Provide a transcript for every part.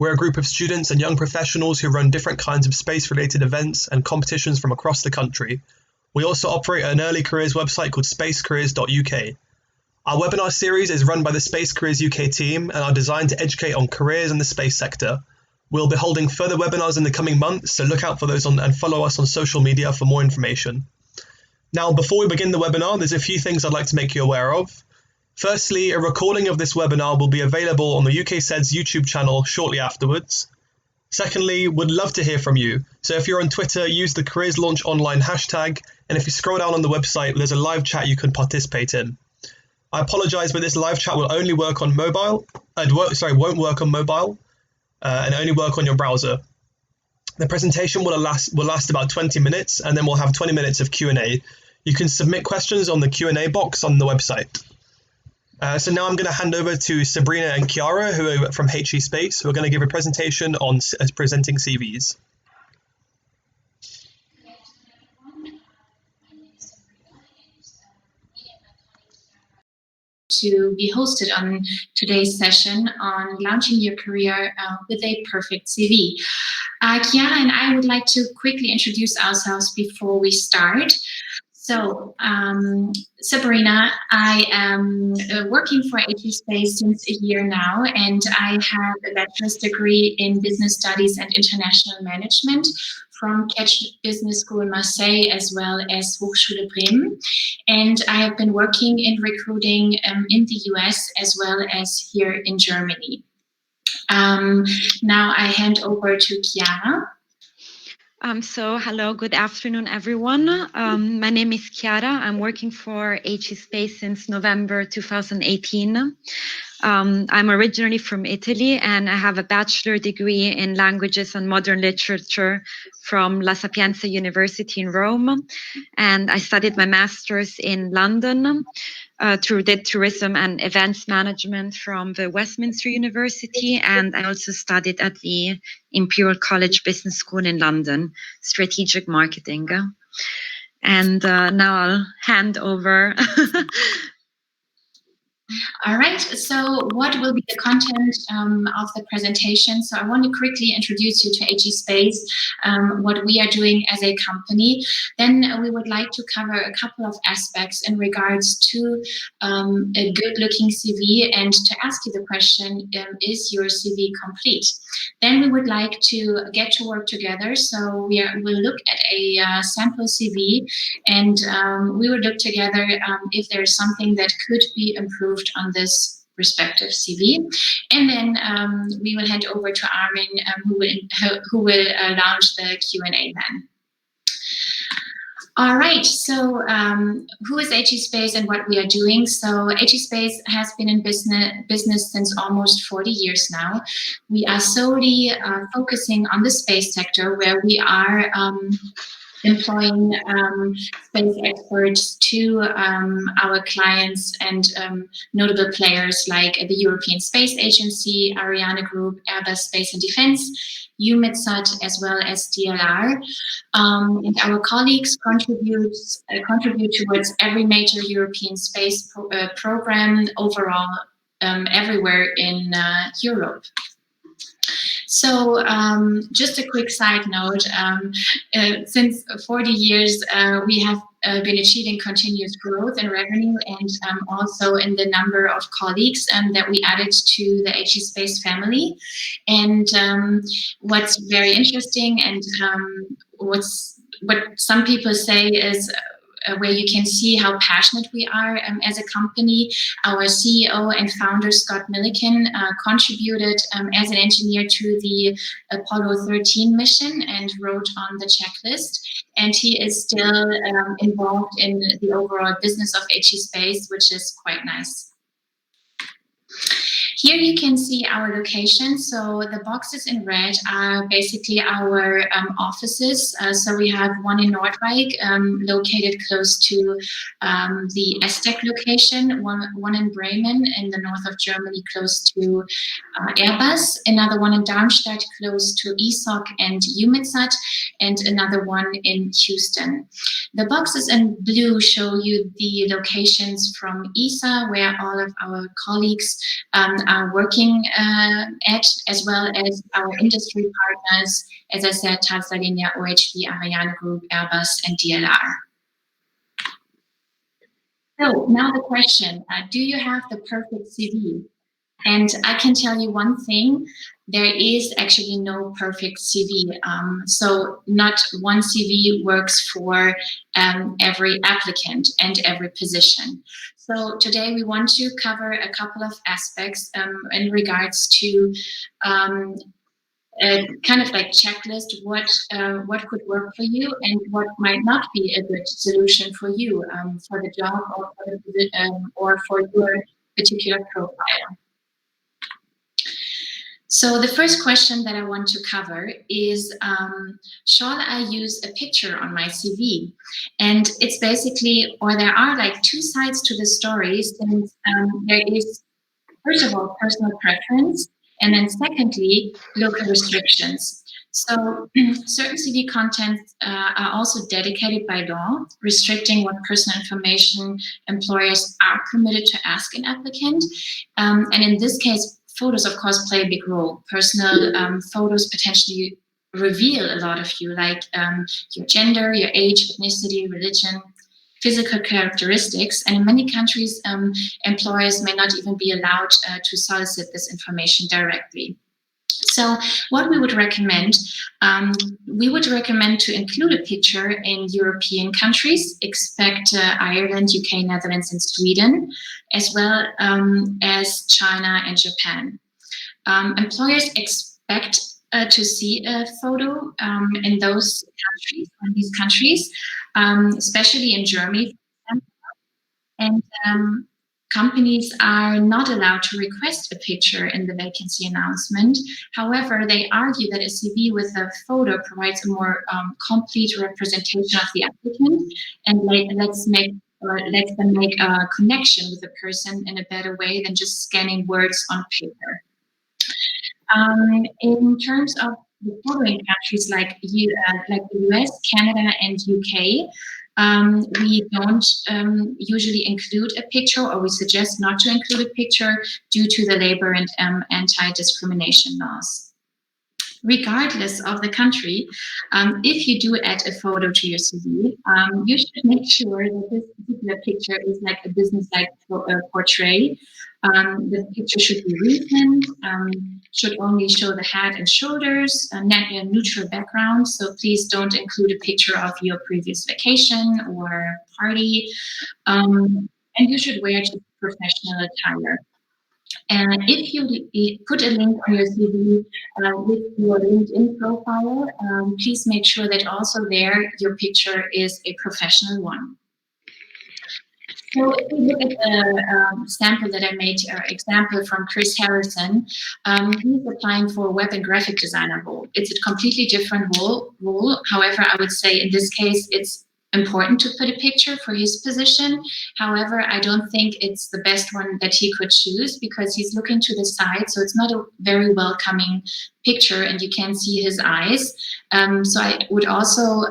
We're a group of students and young professionals who run different kinds of space-related events and competitions from across the country. We also operate an early careers website called spacecareers.uk. Our webinar series is run by the Space Careers UK team and are designed to educate on careers in the space sector. We'll be holding further webinars in the coming months, so look out for those and follow us on social media for more information. Now, before we begin the webinar, there's a few things I'd like to make you aware of. Firstly, a recording of this webinar will be available on the UK SED's YouTube channel shortly afterwards. Secondly, we'd love to hear from you. So if you're on Twitter, use the Careers Launch Online hashtag, and if you scroll down on the website, there's a live chat you can participate in. I apologise, but this live chat will only work on mobile. Won't work on mobile, and only work on your browser. The presentation will last about 20 minutes, and then we'll have 20 minutes of Q&A. You can submit questions on the Q&A box on the website. So now I'm going to hand over to Sabrina and Chiara, who are from HE Space, who are going to give a presentation on presenting CVs. To be hosted on today's session on launching your career with a perfect CV. Chiara and I would like to quickly introduce ourselves before we start. So, Sabrina, I am working for HE Space since a year now, and I have a bachelor's degree in business studies and international management from Catch Business School in Marseille as well as Hochschule Bremen. And I have been working in recruiting in the US as well as here in Germany. Now I hand over to Chiara. So hello, good afternoon, everyone. My name is Chiara. I'm working for HE Space since November 2018. I'm originally from Italy, and I have a bachelor degree in languages and modern literature from La Sapienza University in Rome. And I studied my master's in London through tourism and events management from the Westminster University. And I also studied at the Imperial College Business School in London, strategic marketing. And now I'll hand over. All right, so what will be the content of the presentation? So I want to quickly introduce you to HE Space, what we are doing as a company. Then we would like to cover a couple of aspects in regards to a good-looking CV and to ask you the question, is your CV complete? Then we would like to get to work together. So we'll look at a sample CV, and we will look together if there's something that could be improved on this respective CV. And then we will hand over to Armin, who will launch the Q&A then. All right, so who is HE Space and what we are doing? So HE Space has been in business since almost 40 years now. We are solely focusing on the space sector, where we are employing space experts to our clients and notable players like the European Space Agency, Ariane Group, Airbus Space and Defense, EUMETSAT, as well as DLR. And our colleagues contribute towards every major European space program overall, everywhere in Europe. So just a quick side note, since 40 years, we have been achieving continuous growth in revenue and also in the number of colleagues that we added to the HE Space family. And what's very interesting and what some people say is where you can see how passionate we are as a company. Our CEO and founder, Scott Milliken, contributed as an engineer to the Apollo 13 mission and wrote on the checklist. And he is still involved in the overall business of HE Space, which is quite nice. Here you can see our location. So the boxes in red are basically our offices. So we have one in Nordwijk, located close to the ESTEC location, one in Bremen in the north of Germany, close to Airbus, another one in Darmstadt, close to ESOC and EUMETSAT, and another one in Houston. The boxes in blue show you the locations from ESA, where all of our colleagues are are working at, as well as our industry partners, as I said, Tata Linear, OHB, Ariane Group, Airbus, and DLR. So now the question, do you have the perfect CV? And I can tell you one thing, there is actually no perfect CV. So not one CV works for every applicant and every position. So today we want to cover a couple of aspects in regards to a kind of like checklist, what could work for you and what might not be a good solution for you for the job or for your particular profile. So the first question that I want to cover is, shall I use a picture on my CV? And it's basically, or there are like two sides to the story, since there is, first of all, personal preference, and then secondly, local restrictions. So certain CV contents are also dedicated by law, restricting what personal information employers are permitted to ask an applicant. And in this case, photos, of course, play a big role. Personal photos potentially reveal a lot of you, like your gender, your age, ethnicity, religion, physical characteristics. And in many countries, employers may not even be allowed to solicit this information directly. So what we would recommend to include a picture in European countries, expect Ireland, UK, Netherlands, and Sweden, as well as China and Japan. Employers expect to see a photo in those countries, especially in Germany, for example. And companies are not allowed to request a picture in the vacancy announcement. However, they argue that a CV with a photo provides a more complete representation of the applicant and lets them make a connection with the person in a better way than just scanning words on paper. In terms of the following countries like the US, Canada, and UK, we don't usually include a picture, or we suggest not to include a picture due to the labor and anti-discrimination laws. Regardless of the country, if you do add a photo to your CV, you should make sure that this particular picture is like a business-like portrait. The picture should be recent, should only show the head and shoulders, a neutral background. So please don't include a picture of your previous vacation or party. And you should wear just professional attire. And if you put a link on your CV with your LinkedIn profile, please make sure that also there your picture is a professional one. So if we look at the sample that I made, example from Chris Harrison, he's applying for a web and graphic designer role. It's a completely different role. However, I would say in this case, it's important to put a picture for his position. However, I don't think it's the best one that he could choose because he's looking to the side, so it's not a very welcoming picture and you can see his eyes. So I would also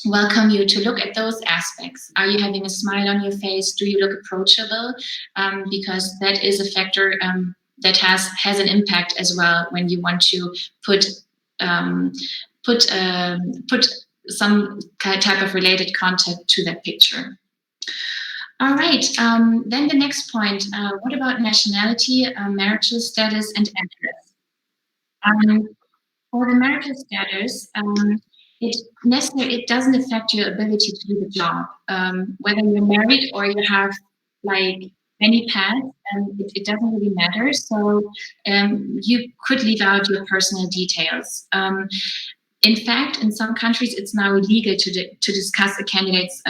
welcome you to look at those aspects. Are you having a smile on your face? Do you look approachable? Because that is a factor that has an impact as well when you want to put some type of related content to that picture. All right, then the next point, what about nationality, marital status, and address? For the marital status, it doesn't affect your ability to do the job. Whether you're married or you have like many pets, it doesn't really matter. So you could leave out your personal details. In fact, in some countries, it's now illegal to discuss a candidate's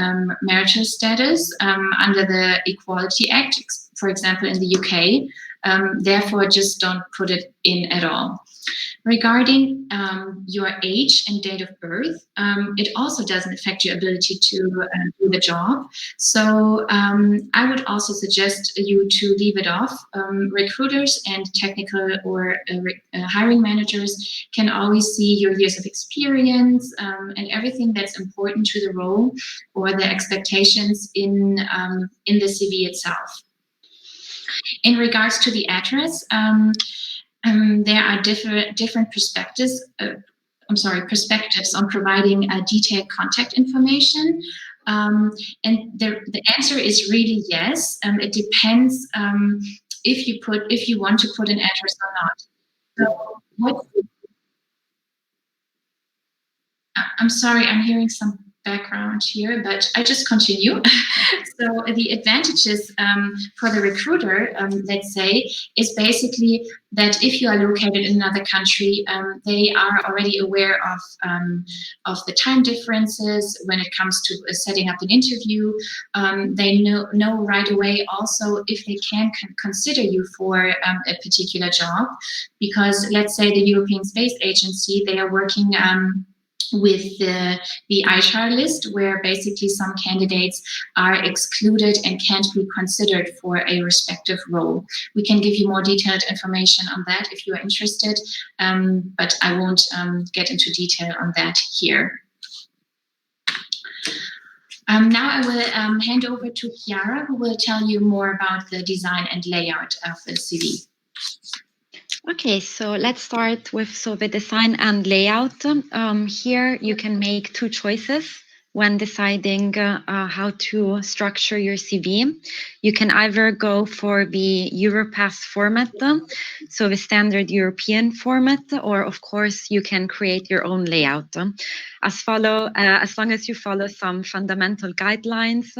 marital status under the Equality Act, for example, in the UK. Therefore, just don't put it in at all. Regarding your age and date of birth, it also doesn't affect your ability to do the job. So I would also suggest you to leave it off. Recruiters and technical or hiring managers can always see your years of experience and everything that's important to the role or the expectations in the CV itself. In regards to the address, there are different perspectives. Perspectives on providing detailed contact information. And the answer is really yes. It depends if you want to put an address or not. So I'm sorry, I'm hearing some background here, but I just continue. So the advantages for the recruiter, let's say, is basically that if you are located in another country, they are already aware of the time differences when it comes to setting up an interview. They know right away also if they can consider you for a particular job, because let's say the European Space Agency, they are working with the HR list, where basically some candidates are excluded and can't be considered for a respective role. We can give you more detailed information on that if you are interested, but I won't get into detail on that here. Now I will hand over to Chiara, who will tell you more about the design and layout of the CV. Okay, so let's start with the design and layout. Here you can make two choices when deciding how to structure your CV. You can either go for the Europass format, so the standard European format, or of course you can create your own layout. As long as you follow some fundamental guidelines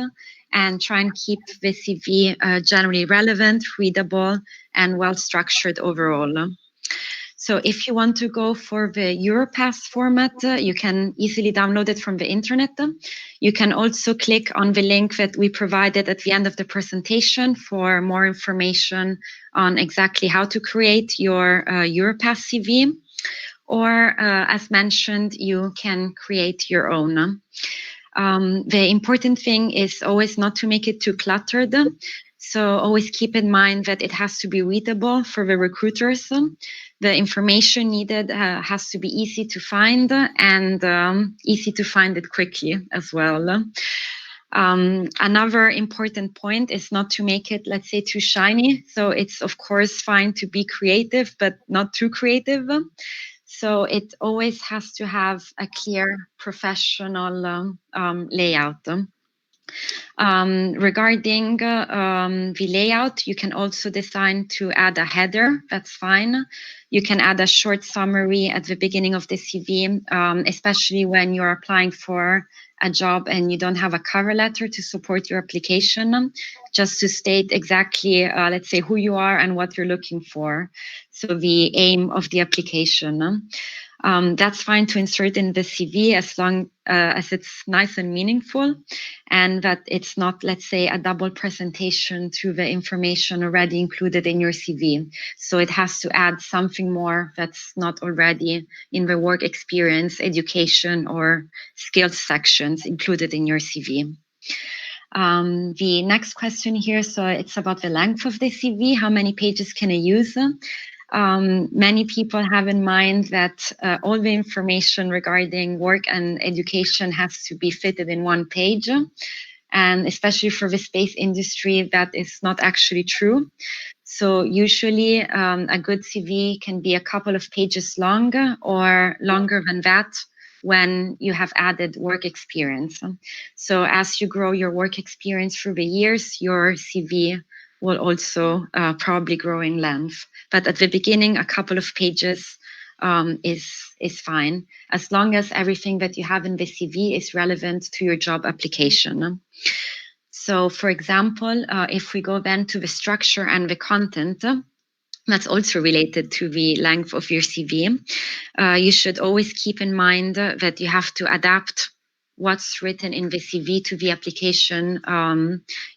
and try and keep the CV generally relevant, readable, and well-structured overall. So if you want to go for the Europass format, you can easily download it from the internet. You can also click on the link that we provided at the end of the presentation for more information on exactly how to create your Europass CV. Or, as mentioned, you can create your own. The important thing is always not to make it too cluttered. So always keep in mind that it has to be readable for the recruiters. The information needed has to be easy to find and easy to find it quickly as well. Another important point is not to make it, let's say, too shiny. So it's of course fine to be creative, but not too creative. So it always has to have a clear professional layout. Regarding the layout, you can also decide to add a header. That's fine. You can add a short summary at the beginning of the CV, especially when you're applying for a job and you don't have a cover letter to support your application, just to state exactly, let's say, who you are and what you're looking for. So the aim of the application. That's fine to insert in the CV as long as it's nice and meaningful, and that it's not, let's say, a double presentation to the information already included in your CV. So it has to add something more that's not already in the work experience, education, or skills sections included in your CV. The next question here, so it's about the length of the CV. How many pages can I use? Many people have in mind that all the information regarding work and education has to be fitted in one page. And especially for the space industry, that is not actually true. So usually a good CV can be a couple of pages long or longer than that when you have added work experience. So as you grow your work experience through the years, your CV will also probably grow in length. But at the beginning, a couple of pages is fine, as long as everything that you have in the CV is relevant to your job application. So, for example, if we go then to the structure and the content, that's also related to the length of your CV. You should always keep in mind that you have to adapt what's written in the CV to the application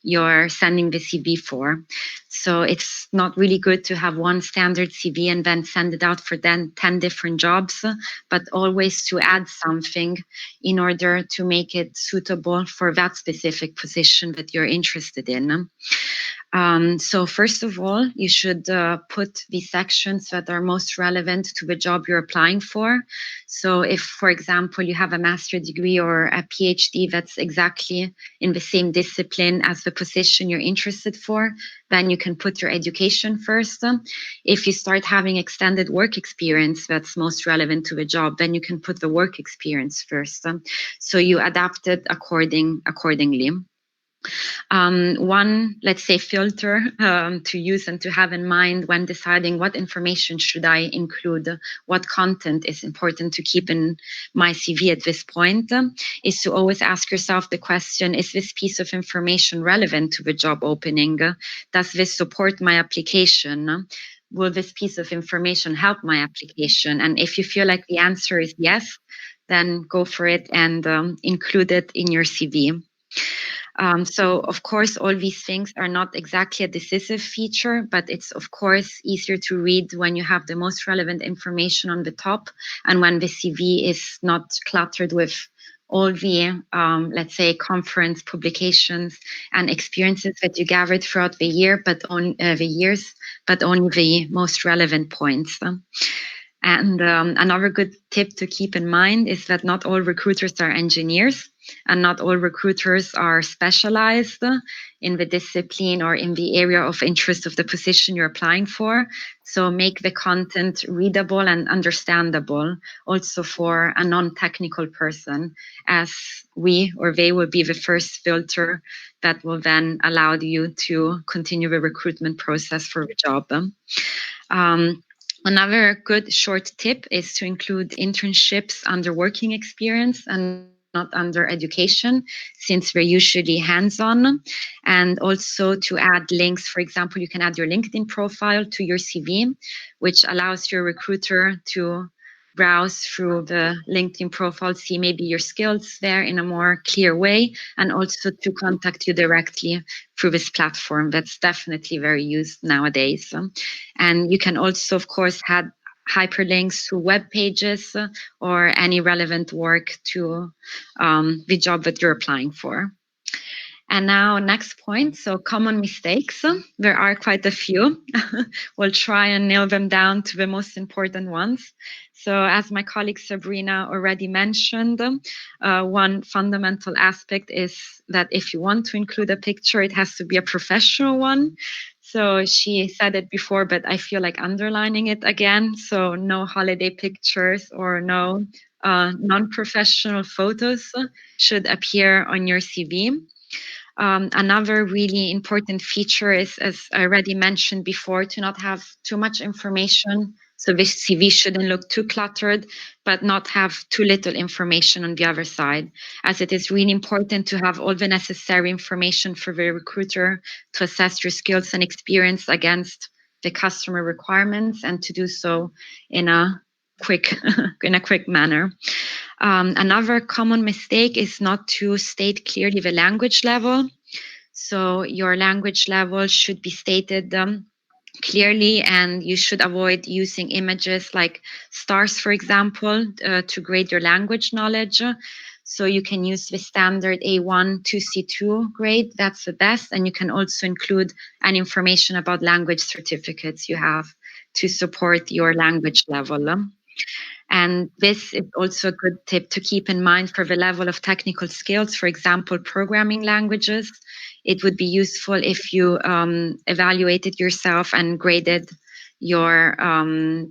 you're sending the CV for. So it's not really good to have one standard CV and then send it out for 10 different jobs, but always to add something in order to make it suitable for that specific position that you're interested in. So first of all, you should put the sections that are most relevant to the job you're applying for. So if, for example, you have a master's degree or a PhD that's exactly in the same discipline as the position you're interested for, then you can put your education first. If you start having extended work experience that's most relevant to the job, then you can put the work experience first. So you adapt it accordingly. One, let's say, filter to use and to have in mind when deciding what information should I include, what content is important to keep in my CV at this point, is to always ask yourself the question, is this piece of information relevant to the job opening? Does this support my application? Will this piece of information help my application? And if you feel like the answer is yes, then go for it and include it in your CV. So, of course, all these things are not exactly a decisive feature, but it's, of course, easier to read when you have the most relevant information on the top and when the CV is not cluttered with all the, let's say, conference publications and experiences that you gathered throughout the year, but on the years, but only the most relevant points. And another good tip to keep in mind is that not all recruiters are engineers and not all recruiters are specialized in the discipline or in the area of interest of the position you're applying for. So make the content readable and understandable also for a non-technical person, as we or they will be the first filter that will then allow you to continue the recruitment process for the job. Another good short tip is to include internships under working experience and not under education, since we're usually hands-on. And also to add links. For example, you can add your LinkedIn profile to your CV, which allows your recruiter to browse through the LinkedIn profile, see maybe your skills there in a more clear way, and also to contact you directly through this platform. That's definitely very used nowadays. And you can also, of course, add hyperlinks to web pages or any relevant work to the job that you're applying for. And now, next point, so common mistakes. There are quite a few. We'll try and nail them down to the most important ones. So as my colleague Sabrina already mentioned, one fundamental aspect is that if you want to include a picture, it has to be a professional one. So she said it before, but I feel like underlining it again. So no holiday pictures or no non-professional photos should appear on your CV. Another really important feature is, as I already mentioned before, to not have too much information. So this CV shouldn't look too cluttered, but not have too little information on the other side, as it is really important to have all the necessary information for the recruiter to assess your skills and experience against the customer requirements, and to do so in a quick manner. Another common mistake is not to state clearly the language level. So your language level should be stated clearly, and you should avoid using images like stars, for example, to grade your language knowledge. So you can use the standard A1 to C2 grade. That's the best. And you can also include any information about language certificates you have to support your language level. And this is also a good tip to keep in mind for the level of technical skills, for example, programming languages. It would be useful if you evaluated yourself and graded your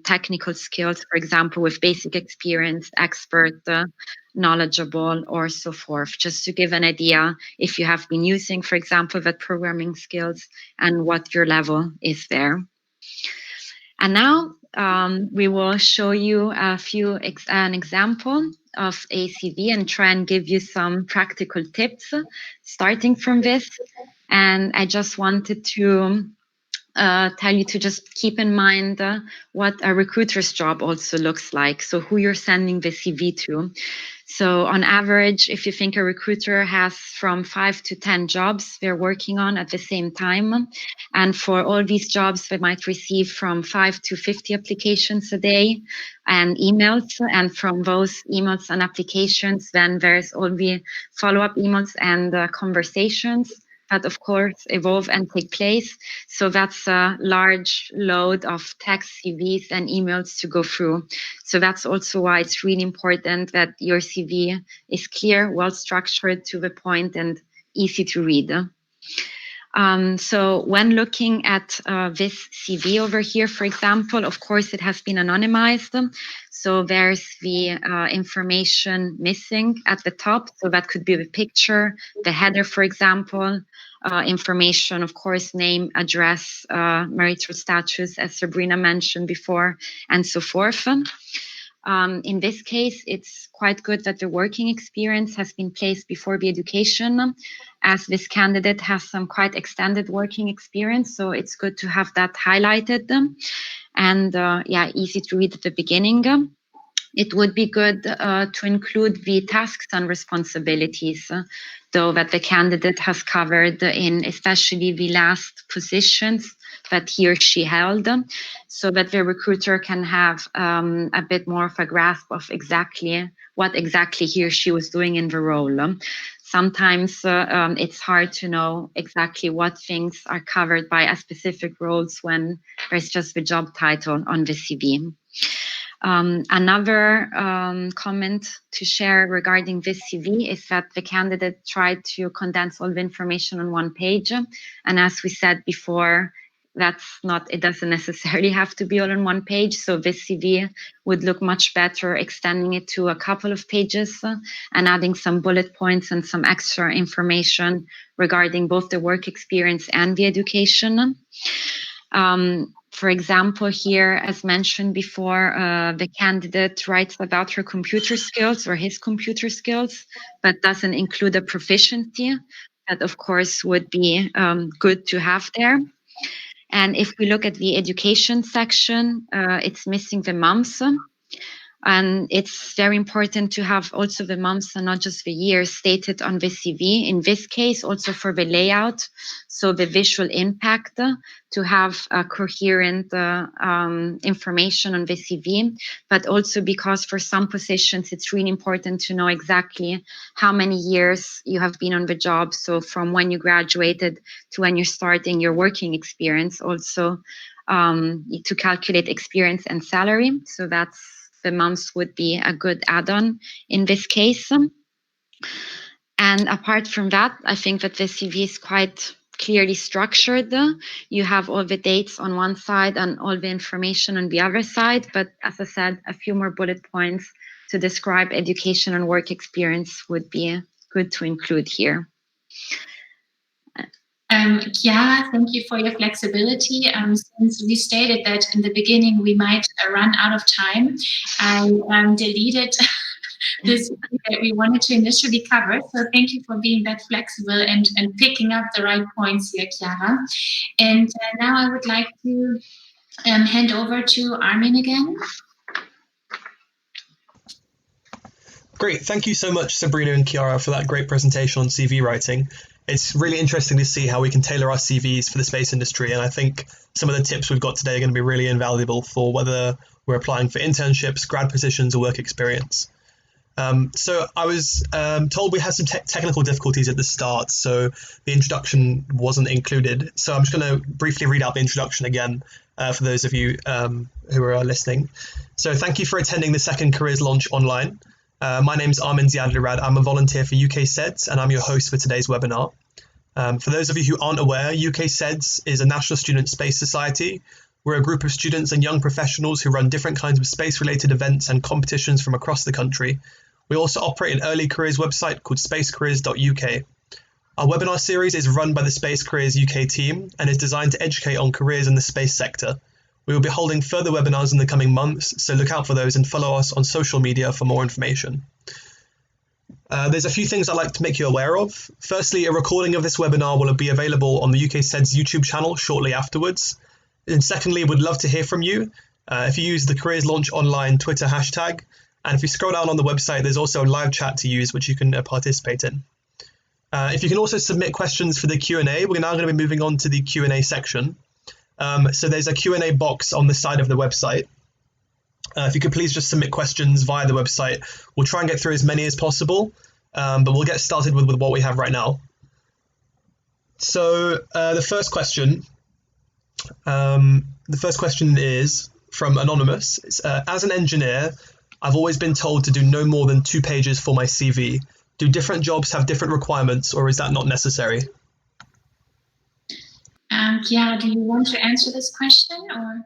technical skills, for example, with basic experience, expert, knowledgeable, or so forth, just to give an idea if you have been using, for example, that programming skills and what your level is there. And now we will show you an example of a CV and try and give you some practical tips starting from this. And I just wanted to tell you to just keep in mind what a recruiter's job also looks like. So who you're sending the CV to. So on average, if you think a recruiter has from 5 to 10 jobs they're working on at the same time, and for all these jobs, they might receive from 5 to 50 applications a day and emails. And from those emails and applications, then there's all the follow-up emails and conversations. that of course evolve and take place. So that's a large load of text, CVs, and emails to go through. So that's also why it's really important that your CV is clear, well structured, to the point, and easy to read. So when looking at this CV over here, for example, of course, it has been anonymized. So there's the information missing at the top. So that could be the picture, the header, for example, information, of course, name, address, marital status, as Sabrina mentioned before, and so forth. In this case, it's quite good that the working experience has been placed before the education, as this candidate has some quite extended working experience. So it's good to have that highlighted, and easy to read at the beginning. It would be good to include the tasks and responsibilities, though, that the candidate has covered in especially the last positions that he or she held, so that the recruiter can have a bit more of a grasp of what exactly he or she was doing in the role. Sometimes it's hard to know exactly what things are covered by a specific roles when there's just the job title on the CV. Another comment to share regarding this CV is that the candidate tried to condense all the information on one page. And as we said before, it doesn't necessarily have to be all on one page. So this CV would look much better extending it to a couple of pages and adding some bullet points and some extra information regarding both the work experience and the education. For example, here, as mentioned before, the candidate writes about her computer skills or his computer skills, but doesn't include a proficiency. That, of course, would be good to have there. And if we look at the education section, it's missing the months. And it's very important to have also the months and not just the years stated on the CV. In this case, also for the layout, so the visual impact, to have coherent information on the CV, but also because for some positions, it's really important to know exactly how many years you have been on the job. So from when you graduated to when you're starting your working experience, also to calculate experience and salary. So the months would be a good add-on in this case. And apart from that, I think that the CV is quite clearly structured. You have all the dates on one side and all the information on the other side. But as I said, a few more bullet points to describe education and work experience would be good to include here. Chiara, thank you for your flexibility. Since we stated that in the beginning we might run out of time, I deleted this that we wanted to initially cover. So thank you for being that flexible and picking up the right points here, Chiara. And now I would like to hand over to Armin again. Great. Thank you so much, Sabrina and Chiara, for that great presentation on CV writing. It's really interesting to see how we can tailor our CVs for the space industry, and I think some of the tips we've got today are going to be really invaluable for whether we're applying for internships, grad positions, or work experience. So I was told we had some technical difficulties at the start, so the introduction wasn't included. So I'm just going to briefly read out the introduction again for those of you who are listening. So thank you for attending the second Careers Launch Online. My name is Armin Ziadlirad. I'm a volunteer for UK SEDS, and I'm your host for today's webinar. For those of you who aren't aware, UK SEDS is a National Student Space Society. We're a group of students and young professionals who run different kinds of space-related events and competitions from across the country. We also operate an early careers website called spacecareers.uk. Our webinar series is run by the Space Careers UK team and is designed to educate on careers in the space sector. We will be holding further webinars in the coming months, so look out for those and follow us on social media for more information. There's a few things I'd like to make you aware of. Firstly, a recording of this webinar will be available on the UK SEDS YouTube channel shortly afterwards. And secondly, we'd love to hear from you. If you use the Careers Launch Online Twitter hashtag, and if you scroll down on the website, there's also a live chat to use, which you can participate in. If you can also submit questions for the Q&A, we're now going to be moving on to the Q&A section. So there's a Q&A box on the side of the website. If you could please just submit questions via the website. We'll try and get through as many as possible, but we'll get started with what we have right now. So the first question is from Anonymous. It's, as an engineer, I've always been told to do no more than 2 pages for my CV. Do different jobs have different requirements, or is that not necessary? Chiara, do you want to answer this question, or?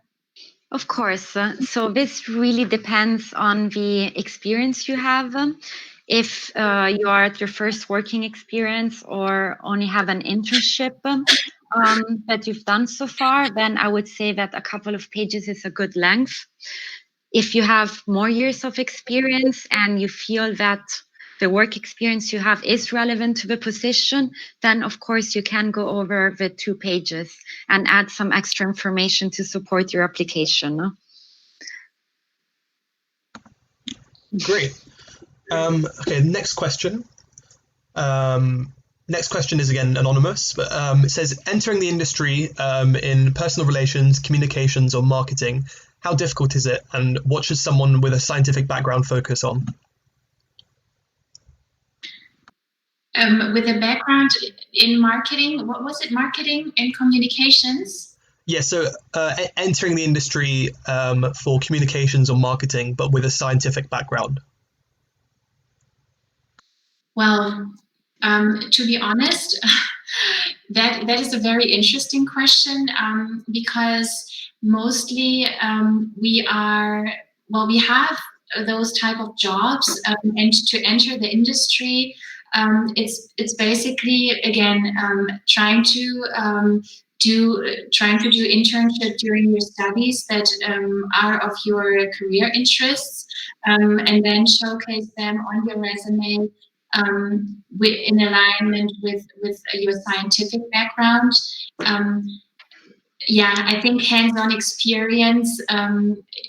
Of course. So this really depends on the experience you have. If you are at your first working experience or only have an internship that you've done so far, then I would say that a couple of pages is a good length. If you have more years of experience and you feel that the work experience you have is relevant to the position, then of course you can go over the 2 pages and add some extra information to support your application. Great. Okay, next question. Next question is again anonymous, but it says, entering the industry in personal relations, communications, or marketing, how difficult is it, and what should someone with a scientific background focus on? With a background in marketing, what was it? Marketing and communications? Yeah, so entering the industry for communications or marketing, but with a scientific background. Well, to be honest, that is a very interesting question because mostly we have those type of jobs, and to enter the industry, it's basically again trying to do internship during your studies that are of your career interests, and then showcase them on your resume in alignment with your scientific background. I think hands-on experience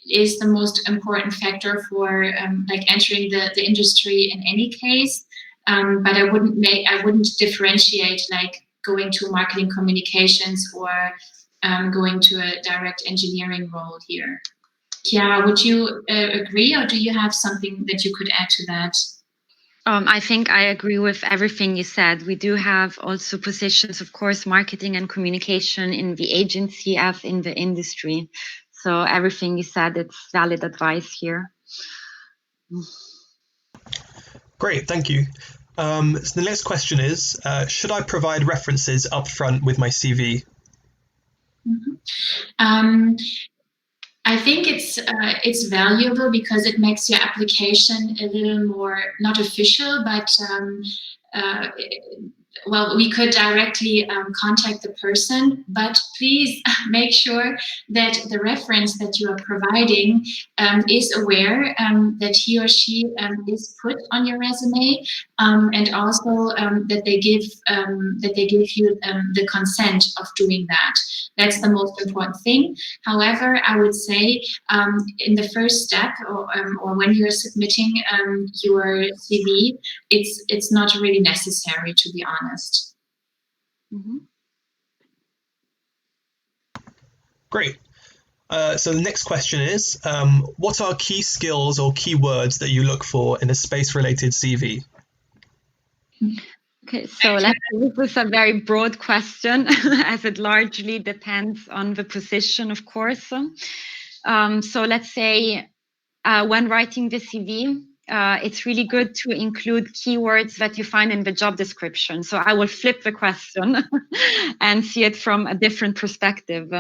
is the most important factor for entering the industry in any case. But I wouldn't differentiate like going to marketing communications or going to a direct engineering role here. Chiara, would you agree, or do you have something that you could add to that? I think I agree with everything you said. We do have also positions, of course, marketing and communication in the agency as in the industry. So everything you said, it's valid advice here. Great, thank you. So the next question is, should I provide references up front with my CV? Mm-hmm. I think it's valuable because it makes your application a little more, not official, but we could directly contact the person, but please make sure that the reference that you are providing is aware that he or she is put on your resume, and also that they give you the consent of doing that. That's the most important thing. However, I would say in the first step, or when you're submitting your CV, it's not really necessary, to be honest. Mm-hmm. Great. So the next question is, what are key skills or keywords that you look for in a space-related CV? Okay, so this is a very broad question, as it largely depends on the position, of course. So let's say when writing the CV, it's really good to include keywords that you find in the job description. So I will flip the question and see it from a different perspective.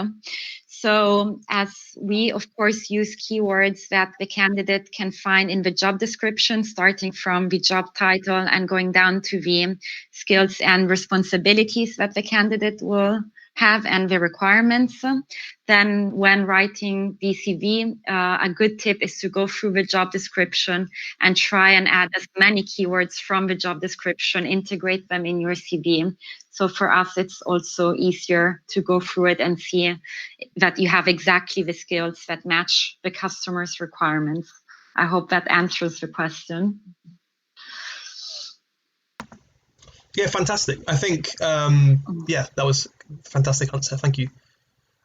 So as we, of course, use keywords that the candidate can find in the job description, starting from the job title and going down to the skills and responsibilities that the candidate will have and the requirements, then when writing the CV, a good tip is to go through the job description and try and add as many keywords from the job description, integrate them in your CV. So for us, it's also easier to go through it and see that you have exactly the skills that match the customer's requirements. I hope that answers the question. Yeah, fantastic. I think, that was a fantastic answer. Thank you.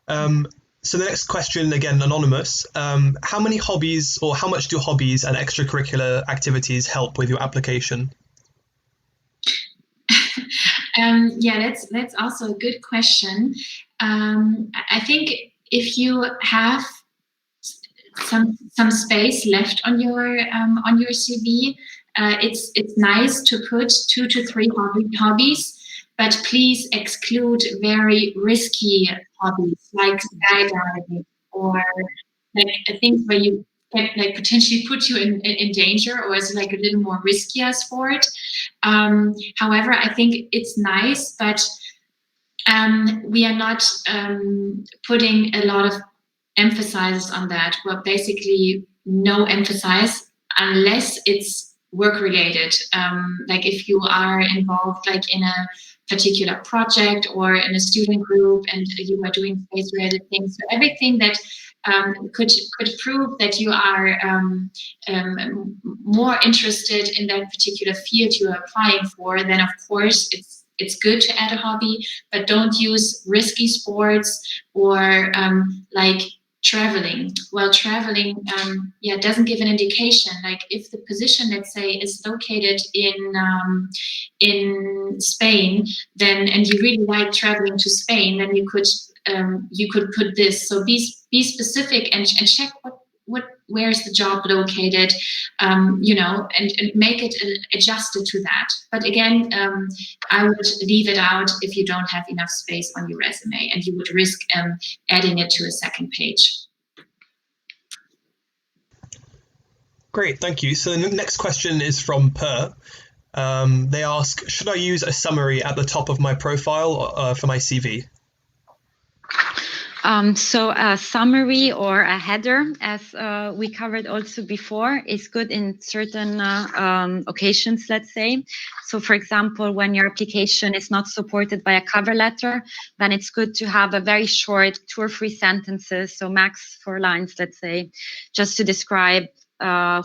So the next question, again, anonymous. How many hobbies, or how much do hobbies and extracurricular activities help with your application? Yeah, that's also a good question. I think if you have some space left on your CV, it's nice to put 2 to 3 hobbies, but please exclude very risky hobbies like skydiving or like things where you can like potentially put you in danger or is like a little more riskier sport. However, I think it's nice, but we are not putting a lot of emphasis on that. Well, basically no emphasis unless it's work related. Like if you are involved like in a particular project or in a student group and you are doing space related things. So everything that could prove that you are more interested in that particular field you are applying for, then of course it's good to add a hobby, but don't use risky sports or like traveling. Well, traveling, doesn't give an indication. Like if the position, let's say, is located in Spain, then and you really like traveling to Spain, then you could put this. So be specific and check where's the job located, and make it adjusted to that. But again, I would leave it out if you don't have enough space on your resume and you would risk adding it to a second page. Great, thank you. So the next question is from Per. They ask, should I use a summary at the top of my profile for my CV? So a summary or a header, as we covered also before, is good in certain occasions, let's say. So for example, when your application is not supported by a cover letter, then it's good to have a very short 2 or 3 sentences, so max 4 lines, let's say, just to describe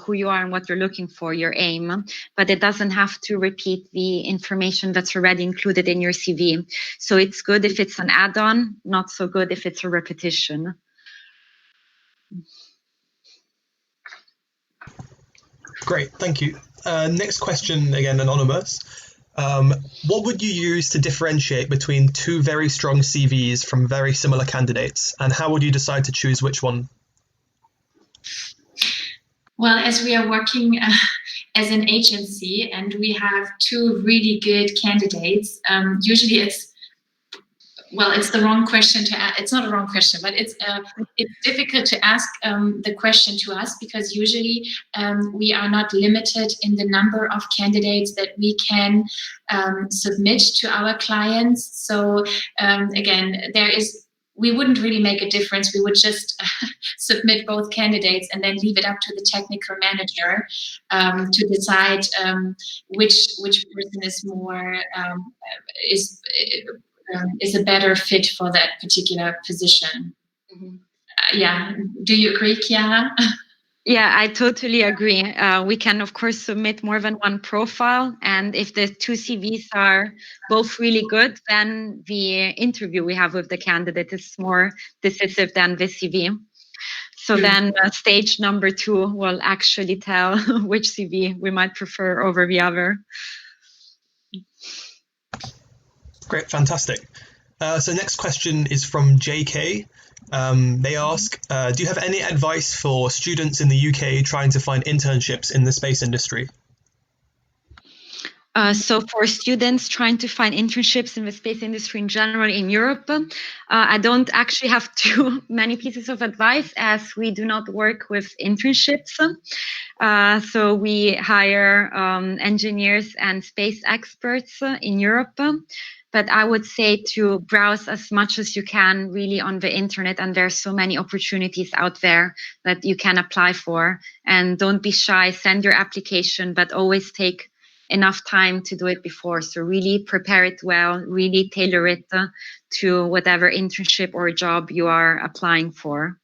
who you are and what you're looking for, your aim, but it doesn't have to repeat the information that's already included in your CV. So it's good if it's an add-on, not so good if it's a repetition. Great, thank you. Next question, again, anonymous. What would you use to differentiate between 2 very strong CVs from very similar candidates, and how would you decide to choose which one? Well, as we are working as an agency and we have 2 really good candidates, usually it's the wrong question to ask. It's not a wrong question, but it's difficult to ask the question to us because usually we are not limited in the number of candidates that we can submit to our clients. So again, we wouldn't really make a difference. We would just submit both candidates and then leave it up to the technical manager to decide which person is more is a better fit for that particular position. Mm-hmm. Do you agree, Chiara? Yeah, I totally agree. We can, of course, submit more than one profile. And if the 2 CVs are both really good, then the interview we have with the candidate is more decisive than the CV. So then stage number 2 will actually tell which CV we might prefer over the other. Great, fantastic. So next question is from JK. They ask, do you have any advice for students in the UK trying to find internships in the space industry? So for students trying to find internships in the space industry in general in Europe, I don't actually have too many pieces of advice as we do not work with internships. So we hire engineers and space experts in Europe. But I would say to browse as much as you can really on the internet, and there's so many opportunities out there that you can apply for. And don't be shy, send your application, but always take enough time to do it before. So really prepare it well, really tailor it to whatever internship or job you are applying for.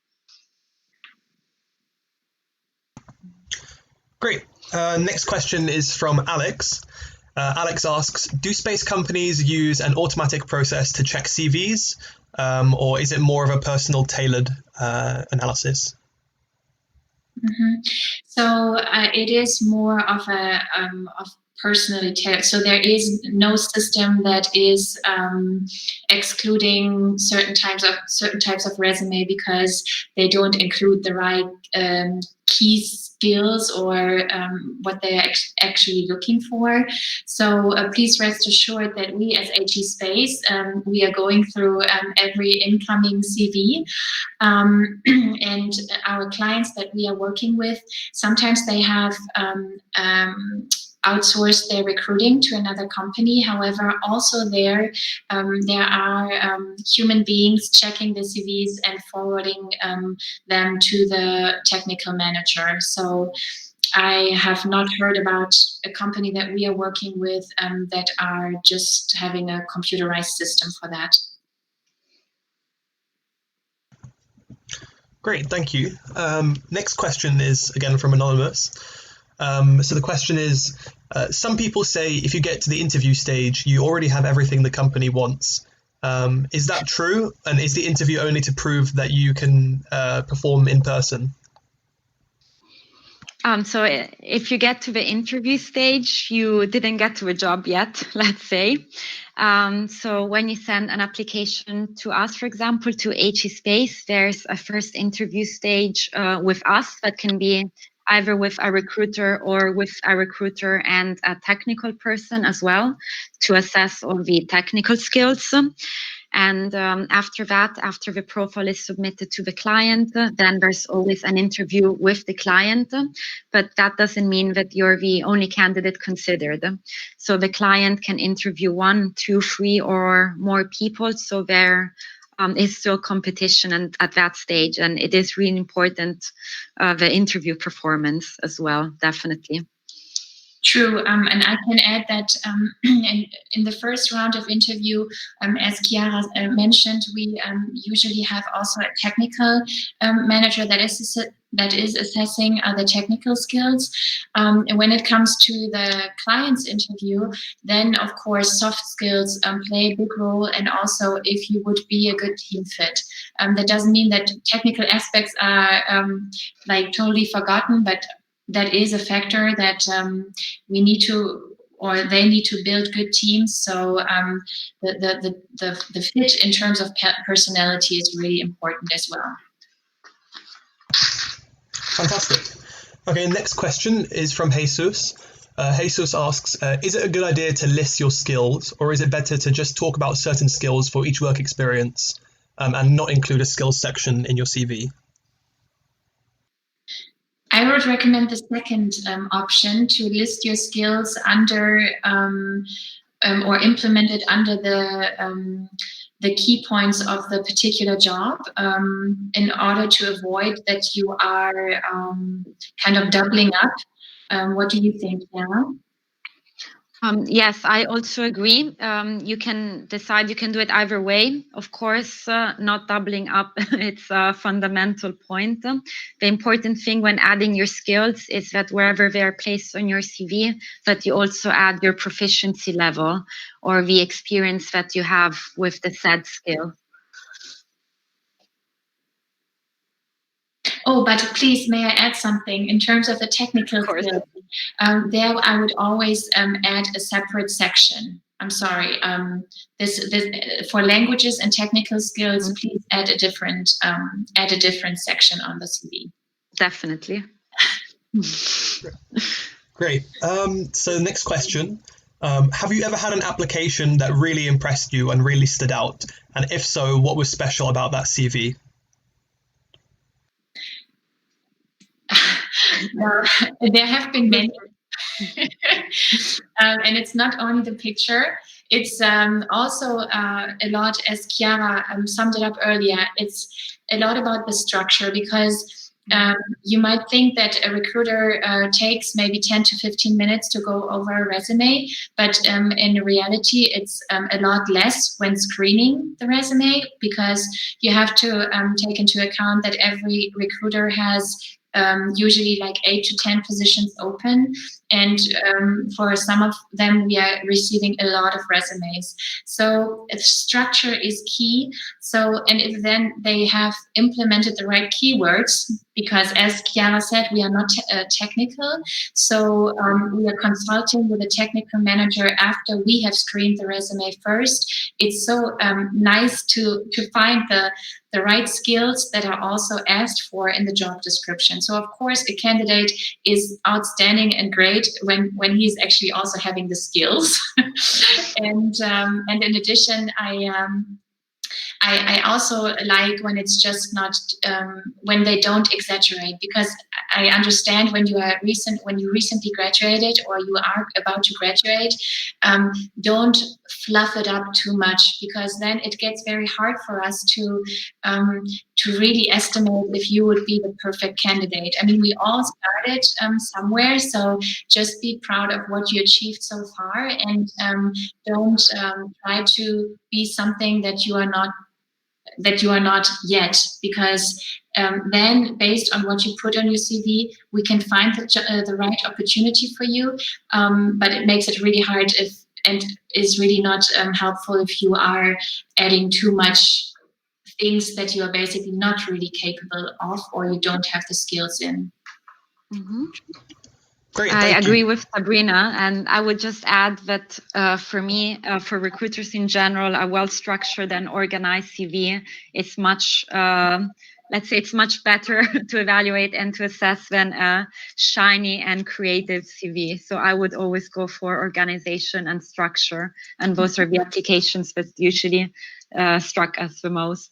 Great. Next question is from Alex. Alex asks, do space companies use an automatic process to check CVs, or is it more of a personal tailored analysis? Mm-hmm. So it is more of a personally tailored. So there is no system that is excluding certain types of resume because they don't include the right key skills or what they're actually looking for. So please rest assured that we as HE Space, we are going through every incoming CV, and our clients that we are working with, sometimes they have outsourced their recruiting to another company. However, also there are human beings checking the CVs and forwarding them to the technical manager. So I have not heard about a company that we are working with that are just having a computerized system for that. Great, thank you. Next question is again from Anonymous. So the question is, some people say if you get to the interview stage, you already have everything the company wants. Is that true? And is the interview only to prove that you can perform in person? So if you get to the interview stage, you didn't get to a job yet, let's say. So when you send an application to us, for example, to HE Space, there's a first interview stage with us that can be either with a recruiter or with a recruiter and a technical person as well to assess all the technical skills. And after that, after the profile is submitted to the client, then there's always an interview with the client. But that doesn't mean that you're the only candidate considered. So the client can interview 1, 2, 3 or more people. So there is still competition at that stage. And it is really important, the interview performance as well, definitely. True, and I can add that in the first round of interview, as Chiara mentioned, we usually have also a technical manager that is assessing the technical skills. And when it comes to the client's interview, then of course soft skills play a big role, and also if you would be a good team fit. That doesn't mean that technical aspects are like totally forgotten, but that is a factor that we need to, or they need to build good teams. So the fit in terms of personality is really important as well. Fantastic. Okay, next question is from Jesus. Jesus asks, is it a good idea to list your skills, or is it better to just talk about certain skills for each work experience and not include a skills section in your CV? I would recommend the second option, to list your skills under or implement it under the key points of the particular job in order to avoid that you are kind of doubling up. What do you think, Chiara? Yes, I also agree. You can decide, you can do it either way. Of course, not doubling up, it's a fundamental point. The important thing when adding your skills is that wherever they are placed on your CV, that you also add your proficiency level or the experience that you have with the said skill. Oh, but please, may I add something in terms of the technical skills? There, I would always add a separate section. I'm sorry. This for languages and technical skills, please add a different section on the CV. Definitely. Great. So the next question. Have you ever had an application that really impressed you and really stood out? And if so, what was special about that CV? Well, there have been many. And it's not only the picture, it's also a lot, as Chiara summed it up earlier, it's a lot about the structure, because you might think that a recruiter takes maybe 10 to 15 minutes to go over a resume, but in reality, it's a lot less when screening the resume, because you have to take into account that every recruiter has usually like 8 to 10 positions open. And for some of them, we are receiving a lot of resumes. So structure is key. So, and if then they have implemented the right keywords, because as Chiara said, we are not technical. So we are consulting with a technical manager after we have screened the resume first. It's so nice to find the right skills that are also asked for in the job description. So of course, a candidate is outstanding and great when he's actually also having the skills. And in addition, I also like when it's just not when they don't exaggerate, because I understand when you recently graduated or you are about to graduate, don't fluff it up too much, because then it gets very hard for us to really estimate if you would be the perfect candidate. I mean, we all started somewhere, so just be proud of what you achieved so far, and don't try to be something that you are not yet, because then based on what you put on your CV, we can find the right opportunity for you, but it makes it really hard and is really not helpful if you are adding too much things that you are basically not really capable of, or you don't have the skills in. Mm-hmm. Great, I agree with Sabrina, and I would just add that for me, for recruiters in general, a well-structured and organized CV is much, let's say, it's much better to evaluate and to assess than a shiny and creative CV. So I would always go for organization and structure, and those are the applications that usually struck us the most.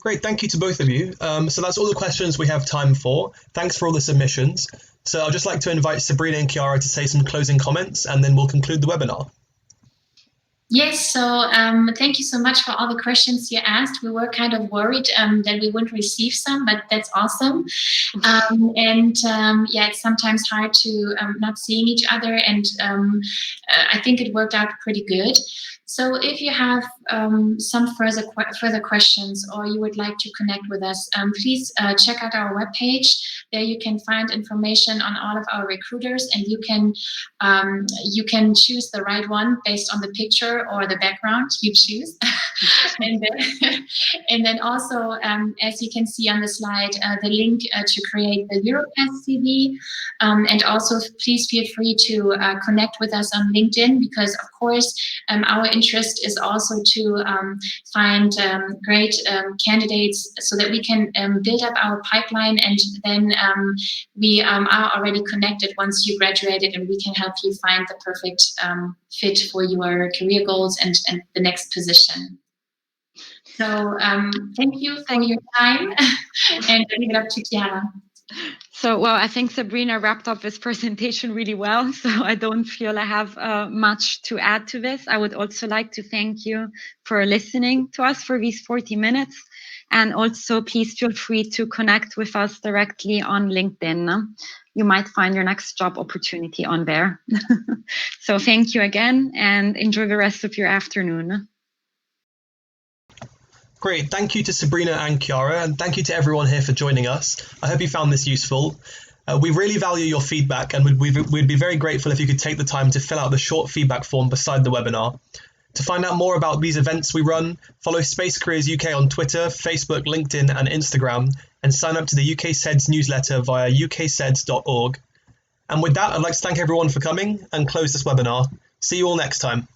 Great, thank you to both of you. So that's all the questions we have time for. Thanks for all the submissions. So I'd just like to invite Sabrina and Chiara to say some closing comments, and then we'll conclude the webinar. Yes, so thank you so much for all the questions you asked. We were kind of worried that we wouldn't receive some, but that's awesome. Yeah, it's sometimes hard to not seeing each other, and I think it worked out pretty good. So if you have some further questions, or you would like to connect with us, please check out our webpage. There you can find information on all of our recruiters, and you can choose the right one based on the picture or the background you choose. and then also, as you can see on the slide, the link to create the Europass CV. And also, please feel free to connect with us on LinkedIn, because of course, our interest is also to find great candidates, so that we can build up our pipeline, and then we are already connected once you graduated, and we can help you find the perfect fit for your career goals and the next position. So thank you for your time, and I leave it up to Chiara. So, well, I think Sabrina wrapped up this presentation really well, so I don't feel I have much to add to this. I would also like to thank you for listening to us for these 40 minutes. And also, please feel free to connect with us directly on LinkedIn. You might find your next job opportunity on there. So thank you again, and enjoy the rest of your afternoon. Great, thank you to Sabrina and Chiara, and thank you to everyone here for joining us. I hope you found this useful. We really value your feedback, and we'd be very grateful if you could take the time to fill out the short feedback form beside the webinar. To find out more about these events we run, follow Space Careers UK on Twitter, Facebook, LinkedIn and Instagram, and sign up to the UK SEDS newsletter via ukseds.org. And with that, I'd like to thank everyone for coming and close this webinar. See you all next time.